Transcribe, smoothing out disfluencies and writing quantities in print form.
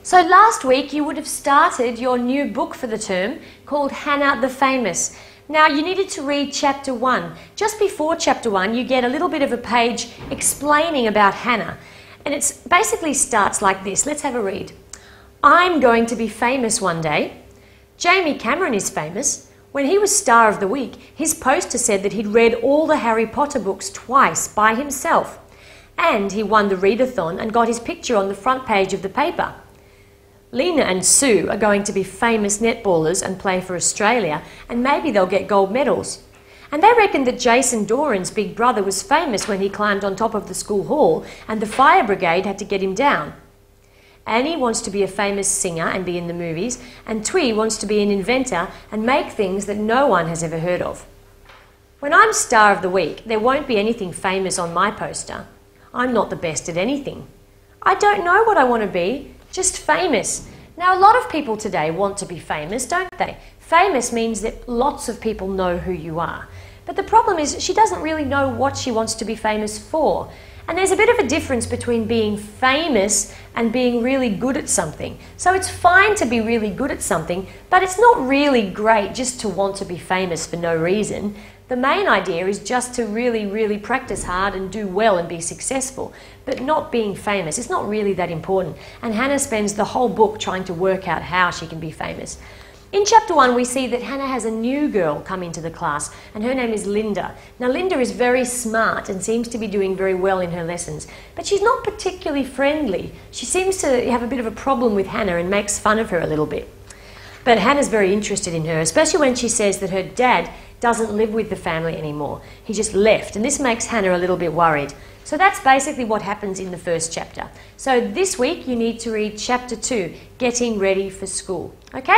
So last week you would have started your new book for the term called Hannah the Famous. Now you needed to read chapter 1. Just before chapter 1 you get a little bit of a page explaining about Hannah. And it basically starts like this. Let's have a read. I'm going to be famous one day. Jamie Cameron is famous. When he was Star of the Week, his poster said that he'd read all the Harry Potter books twice by himself. And he won the readathon and got his picture on the front page of the paper. Lena and Sue are going to be famous netballers and play for Australia, and maybe they'll get gold medals. And they reckon that Jason Doran's big brother was famous when he climbed on top of the school hall and the fire brigade had to get him down. Annie wants to be a famous singer and be in the movies, and Twee wants to be an inventor and make things that no one has ever heard of. When I'm Star of the Week, there won't be anything famous on my poster. I'm not the best at anything. I don't know what I want to be. Just famous. Now, a lot of people today want to be famous, don't they? Famous means that lots of people know who you are. But the problem is she doesn't really know what she wants to be famous for. And there's a bit of a difference between being famous and being really good at something. So it's fine to be really good at something, but it's not really great just to want to be famous for no reason. The main idea is just to really practice hard and do well and be successful, but not being famous. It's not really that important. And Hannah spends the whole book trying to work out how she can be famous. In chapter 1, we see that Hannah has a new girl come into the class, and her name is Linda. Now, Linda is very smart and seems to be doing very well in her lessons, but she's not particularly friendly. She seems to have a bit of a problem with Hannah and makes fun of her a little bit. But Hannah's very interested in her, especially when she says that her dad doesn't live with the family anymore. He just left, and this makes Hannah a little bit worried. So that's basically what happens in the first chapter. So this week you need to read chapter 2, Getting Ready for School. Okay?